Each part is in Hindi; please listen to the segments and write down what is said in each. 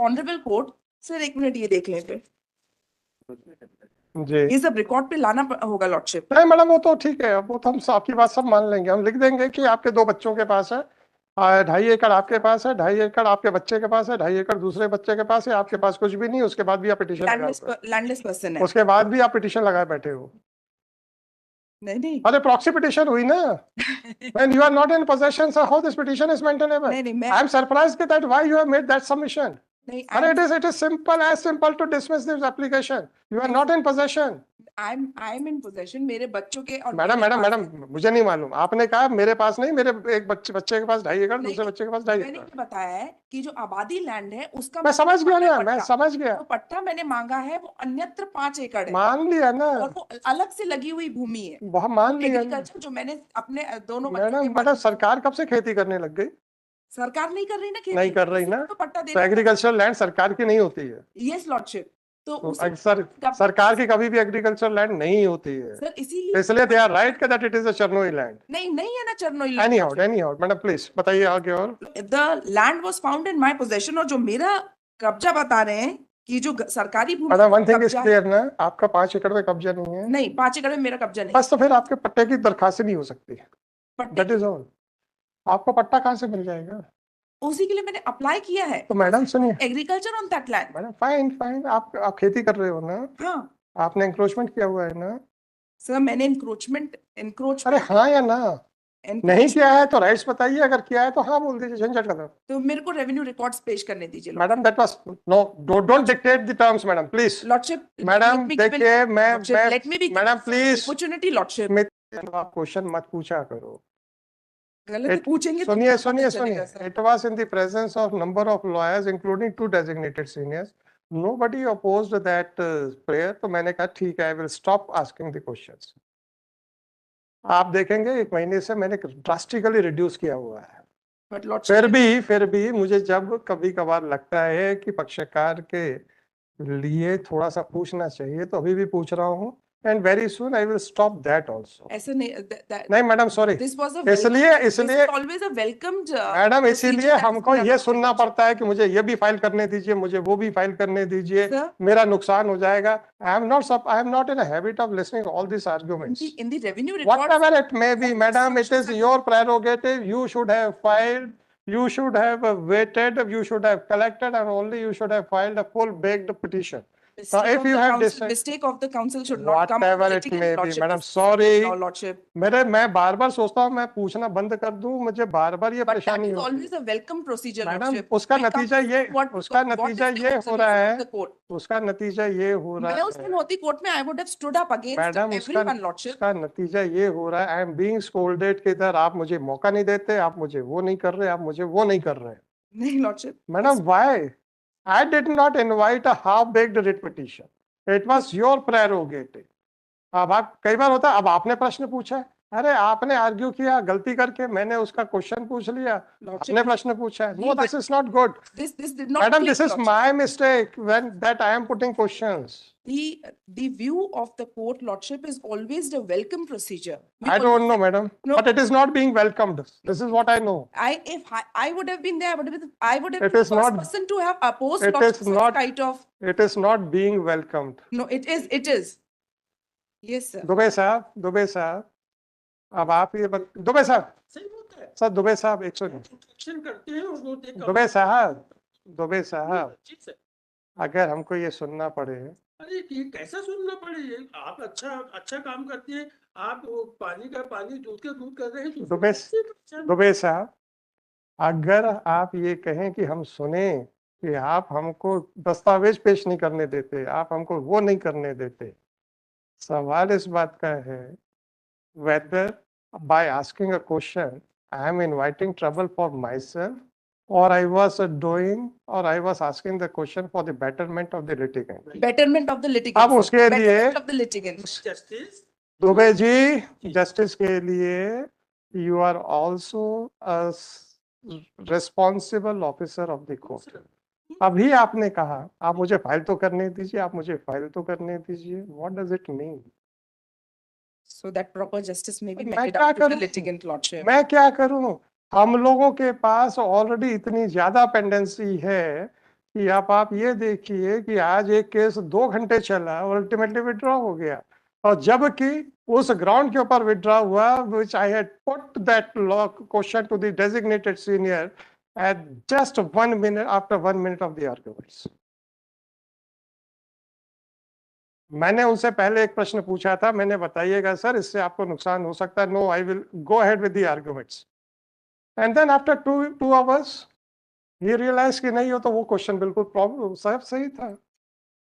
ऑनरेबल कोर्ट, सर एक मिनट ये देख लें फिर, जी ये सब रिकॉर्ड पे लाना होगा लॉर्डशिप। नहीं मैडम, वो तो ठीक है, वो तो हम आपकी बात सब मान लेंगे। हम लिख देंगे कि आपके 2 बच्चों के पास है, 2.5 एकड़ आपके पास है, 2.5 एकड़ आपके बच्चे के पास है, 2.5 एकड़ दूसरे बच्चे के पास है, आपके पास कुछ भी नहीं, उसके बाद भी आप पिटीशन लगाए लैंडलेस हुए हैं। लैंडलेस पर्सन है। उसके बाद भी आप पिटीशन लगाए बैठे हो। नहीं नहीं अरे प्रॉक्सी पिटीशन हुई ना। When you are not in possession, so how this petition is maintainable? नहीं नहीं, मैं I am surprised that why you have made that submission. नहीं, But it is simple, as simple to dismiss this application. You are not in possession. I am in possession, मेरे बच्चों के और मैडम मेरे मैडम पास मैडम है। मुझे नहीं मालूम, आपने कहा मेरे पास नहीं, मेरे एक बच्चे के पास 2.5 एकड़, नहीं, दूसरे बच्चे के पास 2.5 मैंने एकड़। ये बताया है कि जो आबादी लैंड है उसका मैं समझ गया मांगा है ना, मैं पट्टा। समझ गया, जो पट्टा मैंने मांगा है वो अन्यत्र 5 एकड़ है, मान लिया ना, और वो अलग से लगी हुई भूमि है। बहुत मान लिया ना। एग्रीकल्चर जो मैंने अपने दोनों बच्चों के मैडम मैडम सरकार कब से खेती करने लग गई? सरकार नहीं कर रही ना खेती, नहीं कर रही इसी ना, को तो पट्टा तो देना है। एग्रीकल्चर लैंड सरकार की नहीं होती है। यस लॉर्डशिप, तो तो उसी सरकार की कभी भी एग्रीकल्चर लैंड नहीं होती है, सर इसीलिए इसलिए they are right that it is a चरनोई लैंड। नहीं है ना चरनोई। एनी हाउ मैडम प्लीज बताइए आगे। और the land was found in my possession, और जो मेरा कब्जा बता रहे हैं कि जो सरकारी भूमि मैडम वन थिंग इज कब्जा क्लियर ना, आपका 5 एकड़ में कब्जा नहीं है। नहीं, 5 एकड़ में मेरा कब्जा नहीं। बस तो फिर आपके पट्टे की दरखास्त नहीं हो सकती, पट्टे दैट इज ऑल। आपको पट्टा कहाँ से मिल जाएगा? उसी के लिए मैंने अप्लाई किया है, तो मैडम सुनिए, agriculture on that land. Madam fine fine, आप खेती कर रहे हो ना, हाँ आपने इंक्रोचमेंट किया हुआ है ना। सर, मैंने अरे इंक्रोचमेंट हाँ या ना? नहीं किया है तो राइट्स बताइए, अगर किया है तो हाँ बोल दीजिए, झंझट खत्म। तो मेरे को रेवेन्यू रिकॉर्ड्स पेश करने दीजिए madam that was no, don't dictate the terms madam please. Lordship. Madam देखिए, let me be madam please, opportunity lordship. आप क्वेश्चन मत पूछा करो। गलत पूछेंगे तो सुनिए पता सुनिए चलेगा सुनिए, sir. it was in the presence of number of lawyers including 2 designated seniors. Nobody opposed that prayer. तो मैंने कहा ठीक है, I will stop asking the questions. आप देखेंगे 1 महीने से मैंने ड्रास्टिकली रिड्यूस किया हुआ है। बट लॉर्डशिप फिर भी मुझे जब कभी कभार लगता है कि पक्षकार के लिए थोड़ा सा पूछना चाहिए, तो अभी भी पूछ रहा हूँ, and very soon I will stop that also. ऐसे नहीं मैडम सॉरी, दिस वाज इसलिए ऑलवेज अ वेलकम्ड मैडम इसीलिए हमको ये सुनना पड़ता है कि मुझे ये भी फाइल करने दीजिए, मुझे वो भी फाइल करने दीजिए, मेरा नुकसान हो जाएगा। I am not in a habit of listening all this arguments, in the revenue record. Whatever it may be madam, it is your prerogative, you should have filed, you should have waited, you should have collected, and only you should have filed a full baked petition. So if you have decided, mistake of the council should not come whatever it may be madam, sorry, मैं बार बार सोचता हूँ मैं पूछना बंद कर दूं, मुझे बार बार ये परेशानी होती है। always a welcome procedure madam lordship. उसका We नतीजा come ये what- उसका what is नतीजा the ये हो रहा resolution है, of the court. उसका नतीजा ये हो रहा मैं उस दिन है होती कोर्ट में, I would have stood up against madam, everyone lordship. उसका नतीजा ये हो रहा है, आई एम बीइंग स्कोल्डेड कि इधर आप मुझे मौका नहीं देते, आप मुझे वो नहीं कर रहे, आप मुझे वो नहीं कर रहे। नहीं lordship. Madam why? I did not invite a half-baked writ petition. It was your prerogative. अब आप कई बार होता है, अब आपने प्रश्न पूछा, अरे आपने आर्ग्यू किया गलती करके, मैंने उसका क्वेश्चन पूछ लिया, आपने प्रश्न पूछा। No, this is not good madam, this is my mistake when that I am putting questions. The view of the court lordship is always the welcome procedure. I don't know madam, no, but it is not being welcomed. This is what I know. If I would have been there, I would have been it the is first not person to have opposed it is not kind of. It is not being welcomed. No, it is yes sir. Dubey साहब अब आप ये दुबे साहब, सर दुबे साहब एक करते हैं और वो दुबे साहब अगर हमको ये सुनना पड़े, अरे ये कैसा सुनना पड़े, ये आप अच्छा काम करते हैं, आप वो पानी का पानी दूध का दूध कर रहे हैं। दुबे साहब अगर आप ये कहें कि हम सुने कि आप हमको दस्तावेज पेश नहीं करने देते, आप हमको वो नहीं करने देते, सवाल इस बात का है whether by asking a question I am inviting trouble for myself, or I was asking the question for the betterment of the litigant. Betterment of the litigant. अब उसके लिए of the litigant. Justice. Dubey ji, justice के लिए you are also a responsible officer of the court. अभी आपने कहा आप मुझे फाइल तो करने दीजिए, आप मुझे फाइल तो करने दीजिए, what does it mean? So that proper justice may be मैं meted क्या out to the करूं? litigant lordship. मैं क्या करूं? हम लोगों के पास ऑलरेडी इतनी ज्यादा पेंडेंसी है कि आप ये देखिए कि आज एक केस 2 घंटे चला और अल्टीमेटली विड्रॉ हो गया, और जबकि उस ग्राउंड के ऊपर विड्रॉ हुआ which I had put that law question to the designated senior at just 1 minute after 1 minute of the arguments. मैंने उनसे पहले एक प्रश्न पूछा था, मैंने बताइएगा सर इससे आपको नुकसान हो सकता है, no I will go ahead with the arguments, and then after 2 hours ये रियलाइज कि नहीं हो तो वो क्वेश्चन बिल्कुल प्रॉब्लम सब सही था।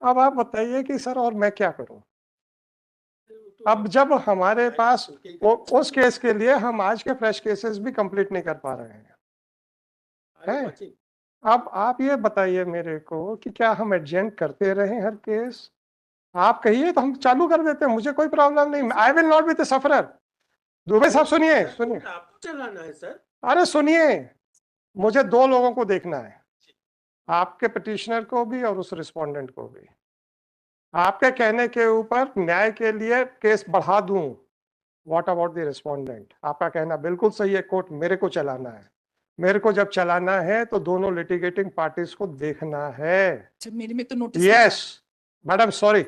अब आप बताइए कि सर और मैं क्या करूं? अब जब हमारे पास उस केस के लिए हम आज के फ्रेश केसेस भी कंप्लीट नहीं कर पा रहे हैं, अब आप ये बताइए मेरे को कि क्या हम एडजेंट करते रहे हर केस? आप कहिए तो हम चालू कर देते हैं, मुझे कोई प्रॉब्लम नहीं, I will not be the sufferer. Dubey साहब सुनिए आपको चलाना है सर। अरे सुनिए, मुझे 2 लोगों को देखना है, आपके पिटिशनर को भी और उस रिस्पोंडेंट को भी। आपके कहने के ऊपर न्याय के लिए केस बढ़ा दूं, व्हाट अबाउट द रिस्पोंडेंट? आपका कहना बिल्कुल सही है, कोर्ट मेरे को चलाना है, मेरे को जब चलाना है तो दोनों लिटिगेटिंग पार्टीज को देखना है। मेरे में तो नोटिस यस मैडम सॉरी,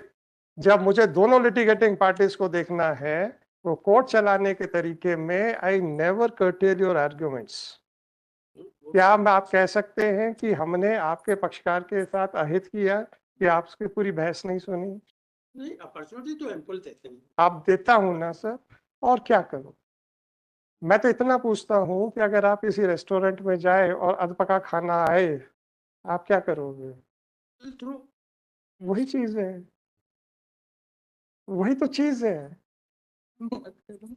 जब मुझे दोनों लिटिगेटिंग पार्टीज को देखना है तो कोर्ट चलाने के तरीके में I never cartel your arguments. क्या आप कह सकते हैं कि हमने आपके पक्षकार के साथ अहित किया कि आपकी पूरी बहस नहीं सुनी? नहीं, अपॉर्चुनिटी तो एम्पल देते हैं। आप देता हूं ना सर, और क्या करूं? मैं तो इतना पूछता हूं कि अगर आप किसी रेस्टोरेंट में जाए और अधपका खाना आए, आप क्या करोगे? वही चीज है, वही तो चीज है।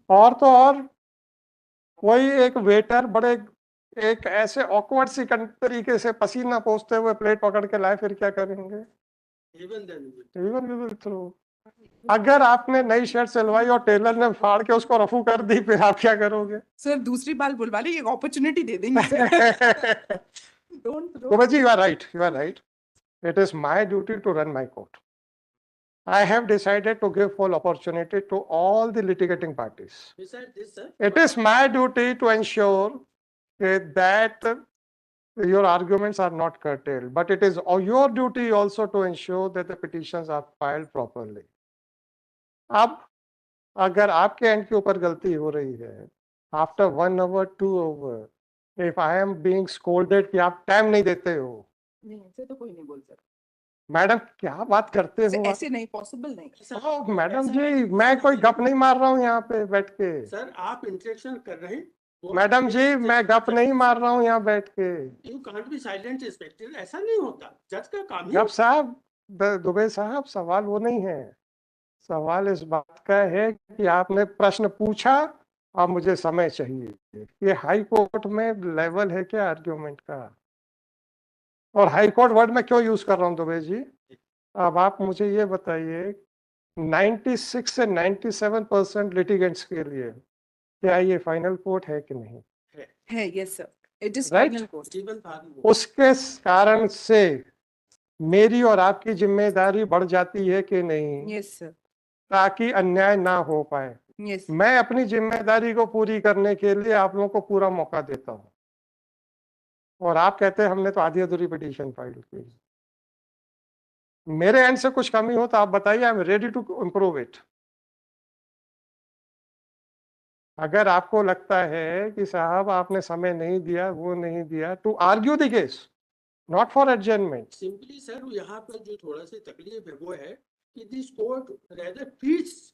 और तो और कोई एक वेटर बड़े एक ऐसे ऑकवर्ड सी तरीके से पसीना पोंछते हुए प्लेट पकड़ के लाए, फिर क्या करेंगे? Even we will throw. अगर आपने नई शर्ट सिलवाई और टेलर ने फाड़ के उसको रफू कर दी, फिर आप क्या करोगे? सर दूसरी बार बुलवा ली, एक अपॉर्चुनिटी दे देंगे। Kumaji, you are right. You are right. It is my duty to run my court. I have decided to give full opportunity to all the litigating parties. Besides this, sir, It is my duty to ensure that your arguments are not curtailed, but it is your duty also to ensure that the petitions are filed properly. अब अगर आपके एंड के ऊपर गलती हो रही है, after 1 hour 2 hour, if I am being scolded कि आप टाइम नहीं देते हो, नहीं ऐसे तो कोई नहीं बोल सकता। मैडम क्या बात करते हो? ऐसे नहीं, पॉसिबल नहीं। ओह मैडम जी, मैं कोई गप नहीं मार रहा हूँ यहाँ पे बैठ के। सर आप इंटरेक्शन कर रहे हैं। मैडम जी, मैं गप नहीं मार रहा हूँ यहाँ बैठ के। You can't be silent inspector, ऐसा नहीं होता, जज का काम गप साहब, दुबे साहब, सवाल वो नहीं है, सवाल इस बात का है कि आपने प्रश्न पूछा, अब मुझे समय चाहिए। ये हाई कोर्ट में लेवल है क्या आर्ग्यूमेंट का? और हाई कोर्ट वर्ड में क्यों यूज कर रहा हूँ दुबे जी? अब आप मुझे ये बताइए, 96 से 97% लिटिगेंट्स के लिए क्या ये फाइनल कोर्ट है कि नहीं है? Yes sir, it is Right? Final court. उसके कारण से मेरी और आपकी जिम्मेदारी बढ़ जाती है कि नहीं? Yes sir. ताकि अन्याय ना हो पाए। यस। मैं अपनी जिम्मेदारी को पूरी करने के लिए आप लोगों को पूरा मौका देता हूं, और आप कहते हैं हमने तो आधी अधूरी पिटीशन फाइल की। मेरे एंड से कुछ कमी हो तो आप बताइए, I am ready to improve it. अगर आपको लगता है कि साहब आपने समय नहीं दिया, वो नहीं दिया, to argue the case, not for adjournment. Simply sir यहाँ पर जो थोड़ा सी तकलीफ है वो है कि this court rather treats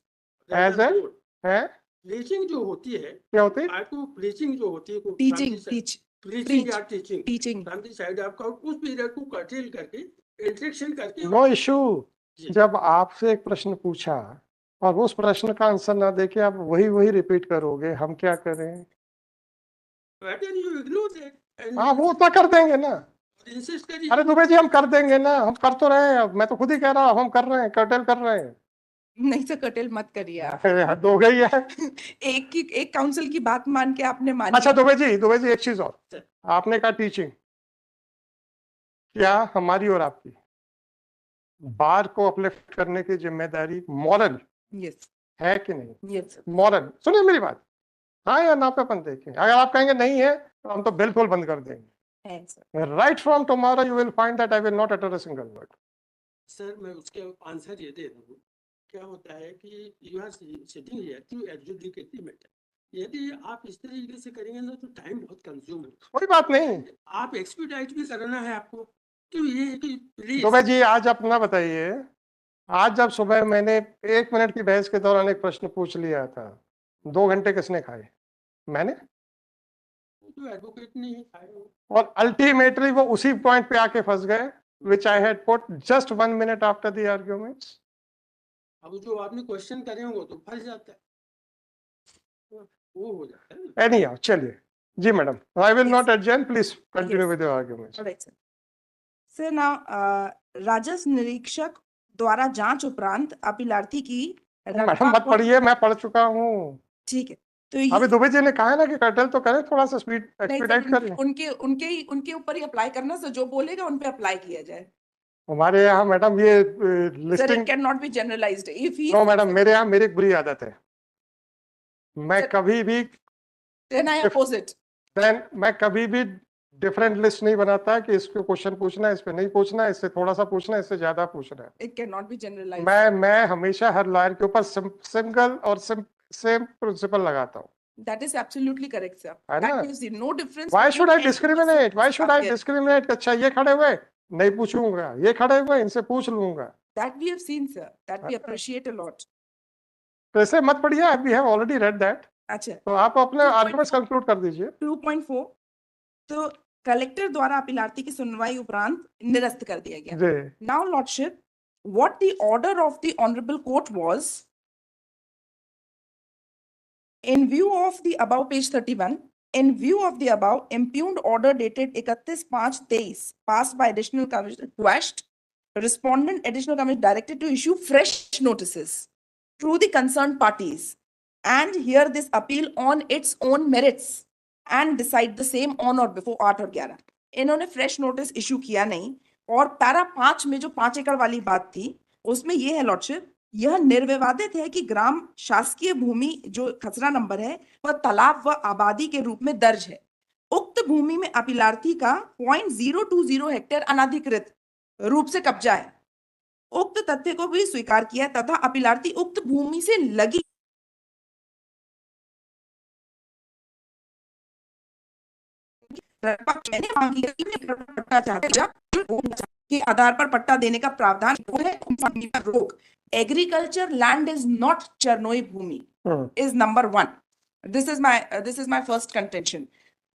as है प्रीचिंग जो होती है, क्या होती है? आपको प्रीचिंग जो होती है, टीचिंग प्रीचिंग या teaching teaching from the side of court, उस पीरियड को कर्टेल करके इंटरेक्शन करके। No issue. जब आपसे एक प्रश्न पूछा और उस प्रश्न का आंसर ना देके आप वही रिपीट करोगे, हम क्या करें? हाँ, वो उतना कर देंगे ना। अरे दुबे जी, हम कर देंगे ना, हम कर तो रहे हैं, मैं तो खुद ही कह रहा हूँ हम कर रहे हैं, कर्टेल कर रहे हैं। नहीं सर, कर्टेल मत करिए आप। हद हो गई है। एक काउंसिल की बात मान के आपने मानी। अच्छा दुबे जी, एक चीज और, आपने कहा टीचिंग, क्या हमारी और आपकी बार को अपलिफ्ट करने की जिम्मेदारी मॉरल यस है कि नहीं? यस मॉरल, सुनिए मेरी बात, हाँ या ना पे अपन देखें। अगर आप कहेंगे नहीं है तो हम तो बिल्कुल बंद कर देंगे। है sir. Right from tomorrow, you will find that I will not utter a single word. Sir मैं उसके आंसर ये दे दूँ, क्या होता है कि you are sitting here to adjudicate the matter. यदि आप इस तरीके से करेंगे ना तो टाइम बहुत कंज्यूम होगा। कोई बात नहीं। आप एक्सपीडाइट भी करना है आपको, तो ये है कि प्लीज दुबे जी, आज अपना बताइए। आज जब सुबह मैंने 1 मिनट की बहस के दौरान एक प्रश्न पूछ लिया था, 2 घंटे किसने खाए? मैंने। तो एडवोकेट नहीं खाए हो। और अल्टीमेटली वो उसी पॉइंट पे आके फंस गए, which I had put just 1 minute after the arguments. अब जो आपने क्वेश्चन करे होंगे तो फंस जाता है, वो हो जाता है। Anyhow, चलिए जी madam, I will Yes. not adjourn. Please continue Yes. with your arguments. All right, sir. Sir, now, राजस्व निरीक्षक द्वारा जांच उपरांत अपीलार्थी की मैडम रकबा मत को- पढ़िए, मैं पढ़ चुका हूँ। ठीक है, तो अभी दुबे जी ने कहा है ना कि कर्टल तो करें, थोड़ा सा स्पीड नहीं एक्सपीडाइट सर, करें। उनके ऊपर ही अप्लाई करना सर, जो बोलेगा उन पे अप्लाई किया जाए हमारे यहाँ मैडम ये sir. Listing it can not be generalized if he no madam, मेरे यहाँ मेरी एक बुरी आदत है, मैं Sir- कभी भी देन आई अपोज इट। मैं कभी भी डिफरेंट लिस्ट नहीं बनाता कि इस पे क्वेश्चन पूछना है, इस पे नहीं पूछना है, इससे थोड़ा सा पूछना है, इससे ज्यादा पूछना है। It can not be generalized. मैं हमेशा हर लॉयर के ऊपर सिंगल और सेम प्रिंसिपल लगाता हूँ। That is absolutely correct, sir. है ना? That gives you no difference. Why should I between discriminate? Why should I Yes. discriminate? अच्छा ये खड़े हुए नहीं पूछूंगा, ये खड़े हुए इनसे पूछ लूंगा। That we have seen, sir. That we appreciate a lot. तो ऐसे मत पढ़िए, we have already read that. अच्छा, तो आप अपने आर्गुमेंट्स कंक्लूड कर दीजिए। 2.4 तो कलेक्टर द्वारा अपीलार्थी की सुनवाई उपरांत निरस्त कर दिया गया। जी Now, Lordship, what the order of the Honorable Court was, in view of the above page 31, in view of the above impugned order dated 31/5/23 passed by additional commissioner request, respondent additional commissioner directed to issue fresh notices to the concerned parties and hear this appeal on its own merits and decide the same on or before 8 और 11। इन्होंने फ्रेश नोटिस इशू किया नहीं, और पैरा 5 में जो 5 एकड़ वाली बात थी उसमें ये है लॉर्डशिप, यह निर्विवादित है कि ग्राम शासकीय भूमि जो खसरा नंबर है वह तालाब व आबादी के रूप में दर्ज है। उक्त भूमि में अपीलार्थी का 0.020 हेक्टेयर अनाधिकृत रूप से कब्जा है। उक्त तथ्य को भी स्वीकार किया तथा अपीलार्थी उक्त भूमि से लगी मैंने मांगी है कि मैं पट्टा चाहता के आधार पर पट्टा देने का प्रावधान है। रोक एग्रीकल्चर लैंड इज नॉट चरनोई भूमि is number 1. This is my first contention.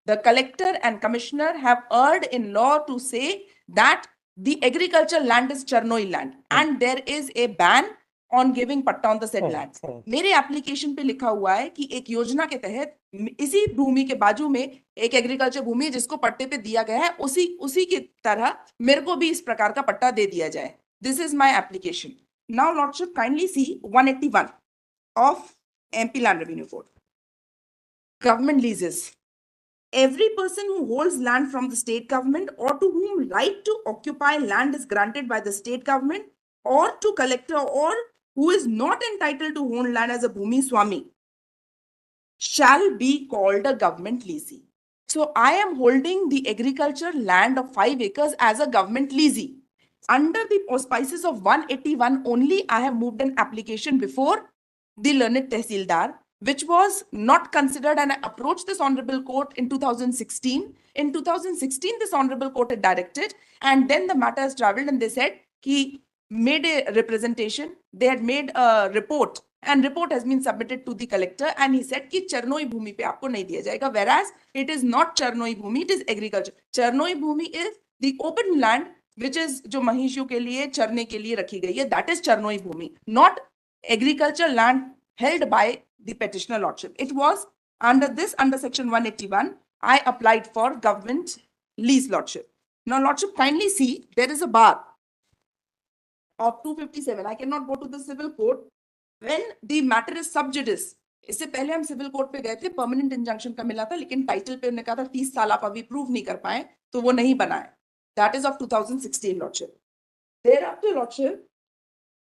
The collector and commissioner have erred in law to say that the agricultural land is Chernoi land and there is a ban on giving patta on the said lands. मेरे एप्लीकेशन पे लिखा हुआ है कि एक योजना के तहत इसी भूमि के बाजू में एक एग्रीकल्चर भूमि है जिसको पट्टे पे दिया गया है, उसी की तरह मेरे को भी इस प्रकार का पट्टा दे दिया जाए। This is my application. Now, Lordship, kindly see 181 of MP Land Revenue Code. Government leases. Every person who holds land from the state government or to whom right to occupy land is granted by the state government or to collector or who is not entitled to own land as a Bhumi Swami shall be called a government leasee. So I am holding the agriculture land of 5 acres as a government leasee. Under the auspices of 181 only, I have moved an application before the learned Tehsildar, which was not considered, and I approached this Honorable Court in 2016. In 2016, this Honorable Court had directed, and then the matter has traveled and they said he made a representation, they had made a report, and report has been submitted to the collector, and he said कि चरनोई भूमि पे आपको नहीं दिया जाएगा, whereas it is not चरनोई Bhumi, it is agriculture. चरनोई भूमि is the open land which is जो महिषियों के लिए चरने के लिए रखी गई है, that is चरनोई Bhumi, not agricultural land held by the petitioner lordship. It was under section 181, I applied for government lease lordship. Now lordship, kindly see, there is a bar of 257. I cannot go to the civil court when the matter is sub judice. इससे पहले हम सिविल कोर्ट पे गए थे, परमानेंट इंजंक्शन का मिला था, लेकिन टाइटल पे उन्होंने कहा था 30 साल आप अभी प्रूव नहीं कर पाए तो वो नहीं बना है. That is of 2016 lordship. Thereafter lordship,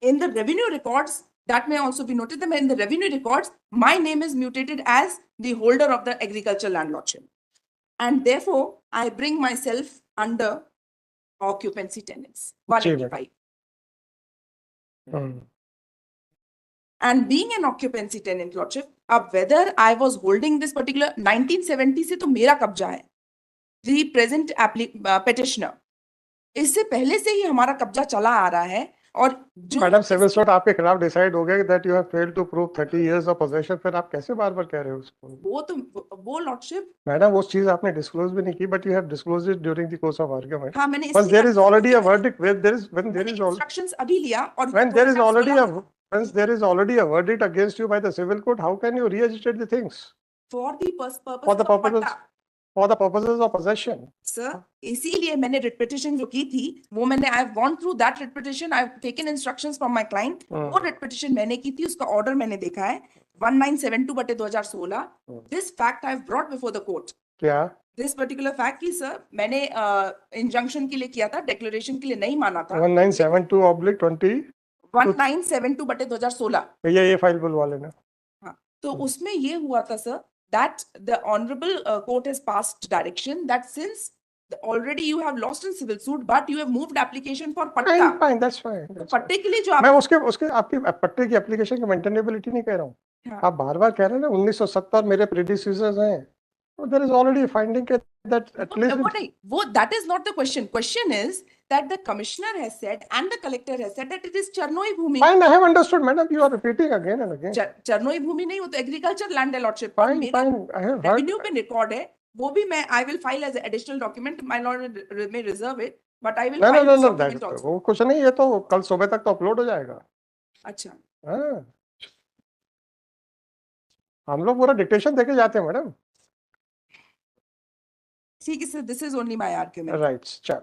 in the revenue records, that may also be noted that in the revenue records, my name is mutated as the holder of the agricultural land lordship. and therefore I bring myself under occupancy tenants, 185. Hmm, And being an occupancy tenant, Lordship, अब whether I was holding this particular 1970 से तो मेरा कब्जा है, the present petitioner, इससे पहले से ही हमारा कब्जा चला आ रहा है, और जो मैडम सिविल सूट आपके खिलाफ डिसाइड हो गया that you have failed to prove 30 years of possession, फिर आप कैसे बार बार कह रहे हो उसको? वो लॉर्डशिप, मैडम वो चीज आपने डिस्क्लोज भी नहीं की, but you have disclose it during the course of argument. हाँ मैंने Once there is already a verdict, when there is instructions अभी लिया, और when there is already a once there is already a verdict against you by the civil court, how can you re-agitate the things for the purpose for the of purposes पट्टा. for the purposes of possession? Sir इसीलिए मैंने रिट पिटिशन जो की थी, वो मैंने I have gone through that writ petition, I have taken instructions from my client. वो रिट पिटिशन मैंने की थी, उसका ऑर्डर मैंने देखा है 1972/2016. This fact I have brought before the court. क्या दिस पर्टिकुलर फैक्ट की सर मैंने इंजंक्शन के लिए किया था, डिक्लेरेशन के लिए नहीं माना था. 1972/20 1972/2016. ये फाइल बुलवा लेना. हाँ, तो उसमें ये हुआ था sir that the honorable court has passed direction that since already you have lost in civil suit but you have moved application for patta. Fine, that's fine. तो पट्टे के लिए जो आप मैं उसके आपकी पट्टे की एप्लीकेशन की मेंटेनेबिलिटी नहीं कह रहा हूँ. हाँ. आप बार-बार कह रहे हैं ना 1970 मेरे प्रीडिसेसर्स हैं. So there is already a finding that at least वो नहीं, वो that is not the question. Question is that the commissioner has said and the collector has said that it is Charnoi Bhumi. fine, I have understood, madam. You are repeating again and again. Charnoi Bhumi नहीं, वो तो agriculture land है lordship. Fine, I have heard. Revenue पे record है, वो भी मैं I will file as an additional document. My lord may reserve it, but I will No, file this that document also. वो कुछ नहीं, ये तो कल सुबह तक तो अपलोड हो जाएगा. अच्छा, हाँ, हम लोग पूरा डिक्टेशन देके जाते हैं मैडम. ठीक है sir, this is only my argument. Right, चल.